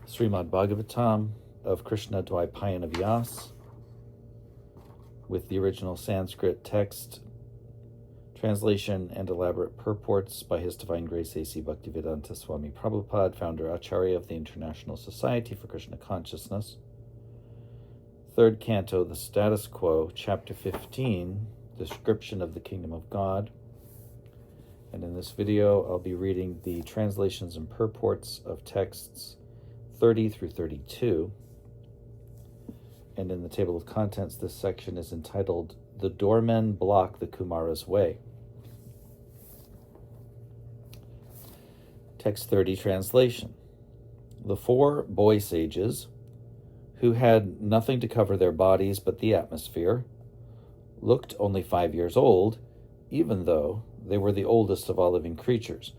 Śrīmad Bhāgavatam of Krishna Dvaipayana Vyas, with the original Sanskrit text, translation, and elaborate purports by His Divine Grace A.C. Bhaktivedanta Swami Prabhupada, founder Acharya of the International Society for Krishna Consciousness. Third Canto, The Status Quo, Chapter 15, Description of the Kingdom of God. And in this video, I'll be reading the translations and purports of texts 30 through 32. And in the table of contents, this section is entitled, The Doormen Block the Kumara's Way. Text 30 translation. The four boy sages, who had nothing to cover their bodies but the atmosphere, looked only 5 years old, even though they were the oldest of all living creatures,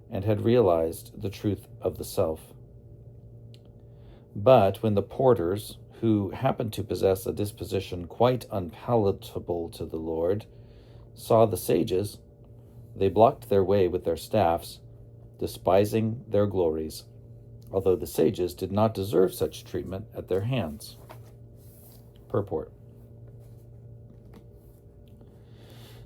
and had realized the truth of the self. But when the porters, who happened to possess a disposition quite unpalatable to the Lord, saw the sages, they blocked their way with their staffs, despising their glories, although the sages did not deserve such treatment at their hands. Purport.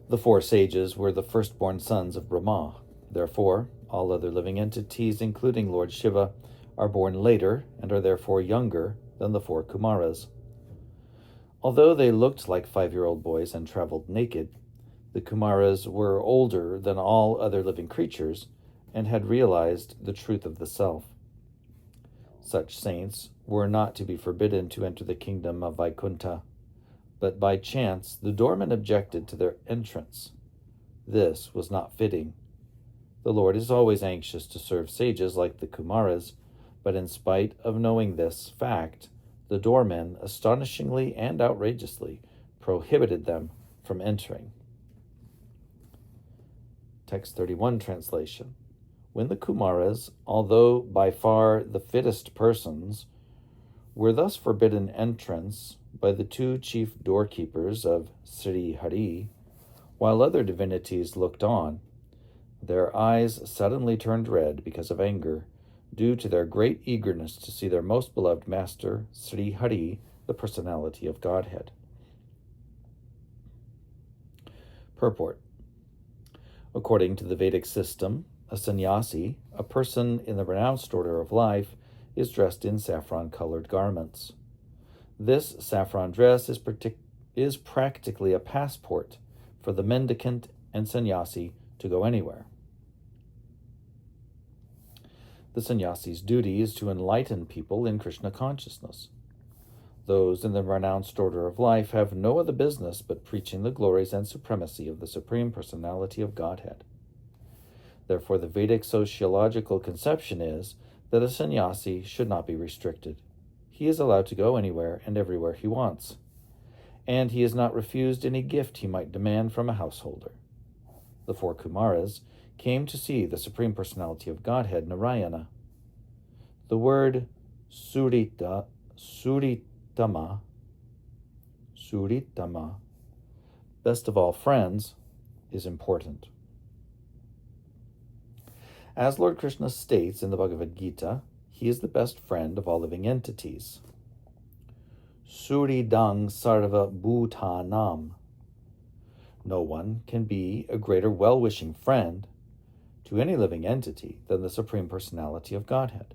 The four sages were the firstborn sons of Brahma. Therefore, all other living entities, including Lord Shiva, are born later and are therefore younger than the four Kumaras. Although they looked like 5-year-old boys and traveled naked, the Kumaras were older than all other living creatures and had realized the truth of the self. Such saints were not to be forbidden to enter the kingdom of Vaikuntha, but by chance the doormen objected to their entrance. This was not fitting. The Lord is always anxious to serve sages like the Kumaras, but in spite of knowing this fact, the doormen astonishingly and outrageously prohibited them from entering. Text 31 translation. When the Kumaras, although by far the fittest persons, were thus forbidden entrance by the two chief doorkeepers of Sri Hari, while other divinities looked on, their eyes suddenly turned red because of anger, due to their great eagerness to see their most beloved master, Sri Hari, the personality of Godhead. Purport. According to the Vedic system, a sannyasi, a person in the renounced order of life, is dressed in saffron-colored garments. This saffron dress is practically a passport for the mendicant and sannyasi to go anywhere. The sannyasi's duty is to enlighten people in Krishna consciousness. Those in the renounced order of life have no other business but preaching the glories and supremacy of the Supreme Personality of Godhead. Therefore, the Vedic sociological conception is that a sannyasi should not be restricted. He is allowed to go anywhere and everywhere he wants, and he is not refused any gift he might demand from a householder. The four Kumaras came to see the Supreme Personality of Godhead, Narayana. The word Suritama, best of all friends, is important. As Lord Krishna states in the Bhagavad Gita, he is the best friend of all living entities. Suridang sarva bhutanam. No one can be a greater well-wishing friend to any living entity than the Supreme Personality of Godhead.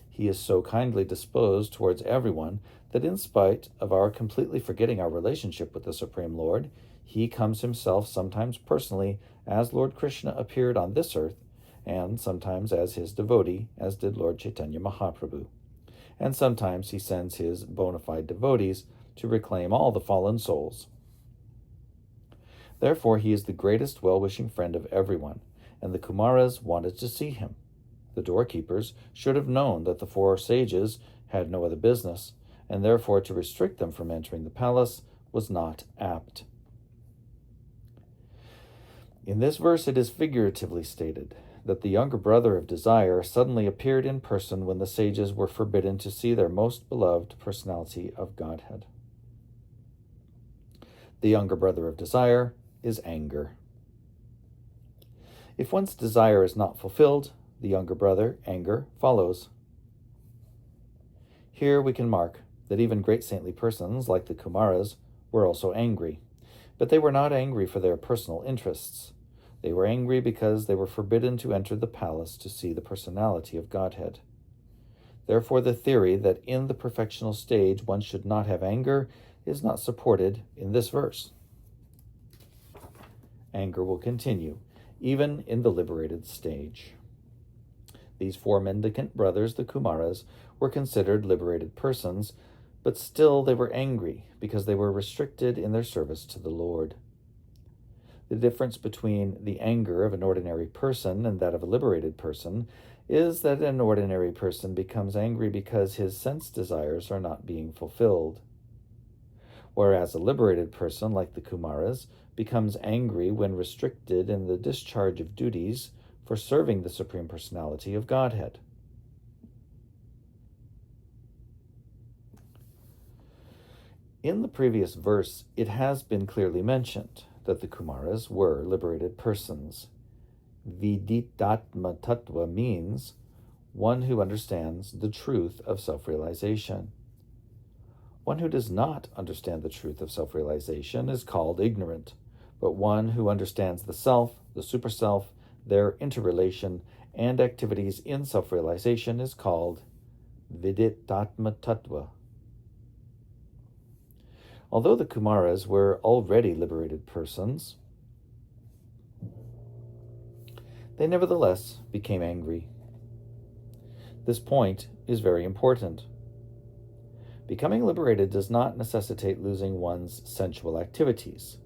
He is so kindly disposed towards everyone that in spite of our completely forgetting our relationship with the Supreme Lord, he comes himself sometimes personally as Lord Krishna appeared on this earth, and sometimes as his devotee, as did Lord Chaitanya Mahaprabhu. And sometimes he sends his bona fide devotees to reclaim all the fallen souls. Therefore, he is the greatest well-wishing friend of everyone, and the Kumaras wanted to see him. The doorkeepers should have known that the four sages had no other business, and therefore to restrict them from entering the palace was not apt. In this verse it is figuratively stated that the younger brother of desire suddenly appeared in person when the sages were forbidden to see their most beloved personality of Godhead. The younger brother of desire is anger. If one's desire is not fulfilled, the younger brother, anger, follows. Here we can mark that even great saintly persons like the Kumaras were also angry, but they were not angry for their personal interests. They were angry because they were forbidden to enter the palace to see the personality of Godhead. Therefore, the theory that in the perfectional stage one should not have anger is not supported in this verse. Anger will continue, even in the liberated stage. These four mendicant brothers, the Kumaras, were considered liberated persons, but still they were angry because they were restricted in their service to the Lord. The difference between the anger of an ordinary person and that of a liberated person is that an ordinary person becomes angry because his sense desires are not being fulfilled, whereas a liberated person, like the Kumaras, becomes angry when restricted in the discharge of duties for serving the Supreme Personality of Godhead. In the previous verse, it has been clearly mentioned that the Kumaras were liberated persons. Viditatma tattva means one who understands the truth of self-realization. One who does not understand the truth of self-realization is called ignorant, but one who understands the self, the superself, their interrelation, and activities in self-realization is called Viditatma tattva. Although the Kumaras were already liberated persons, they nevertheless became angry. This point is very important. Becoming liberated does not necessitate losing one's sensual activities.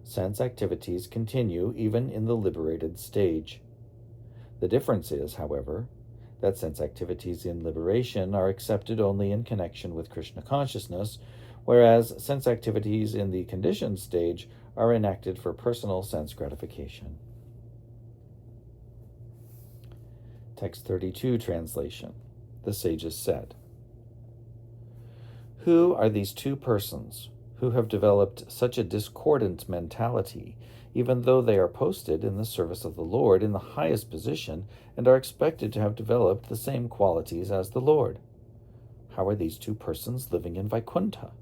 Sense activities continue even in the liberated stage. The difference is, however, that sense activities in liberation are accepted only in connection with Krishna consciousness, whereas sense activities in the conditioned stage are enacted for personal sense gratification. Text 32 translation. The sages said, "Who are these two persons who have developed such a discordant mentality, even though they are posted in the service of the Lord in the highest position and are expected to have developed the same qualities as the Lord? How are these two persons living in Vaikuntha?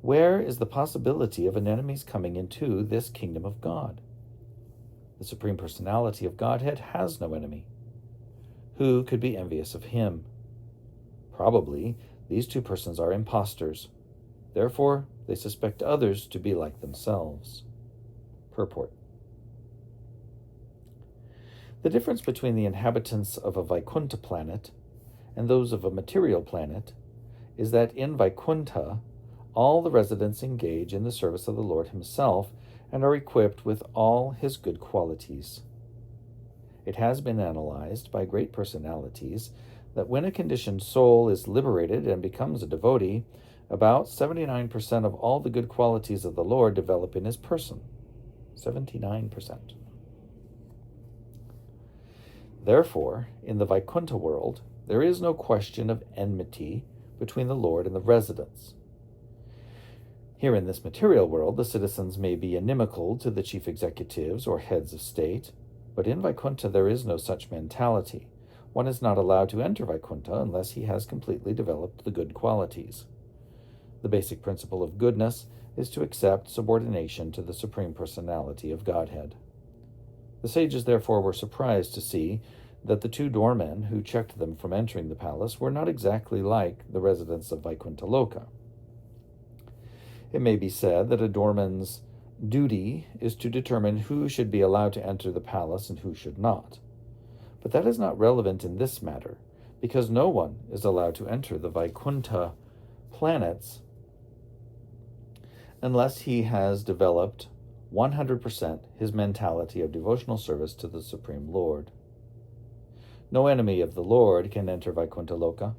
Where is the possibility of an enemy's coming into this kingdom of God? The Supreme Personality of Godhead has no enemy. Who could be envious of him? Probably these two persons are impostors. Therefore, they suspect others to be like themselves." Purport. The difference between the inhabitants of a Vaikuntha planet and those of a material planet is that in Vaikuntha, all the residents engage in the service of the Lord himself and are equipped with all his good qualities. It has been analyzed by great personalities that when a conditioned soul is liberated and becomes a devotee, about 79% of all the good qualities of the Lord develop in his person. 79%. Therefore, in the Vaikuntha world, there is no question of enmity between the Lord and the residents. Here in this material world, the citizens may be inimical to the chief executives or heads of state, but in Vaikuntha there is no such mentality. One is not allowed to enter Vaikuntha unless he has completely developed the good qualities. The basic principle of goodness is to accept subordination to the Supreme Personality of Godhead. The sages therefore were surprised to see that the two doormen who checked them from entering the palace were not exactly like the residents of Vaikuntha Loka. It may be said that a doorman's duty is to determine who should be allowed to enter the palace and who should not. But that is not relevant in this matter, because no one is allowed to enter the Vaikuntha planets unless he has developed 100% his mentality of devotional service to the Supreme Lord. No enemy of the Lord can enter Vaikuntha Loka.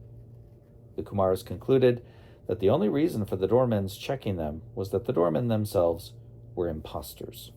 The Kumaras concluded that the only reason for the doormen's checking them was that the doormen themselves were impostors.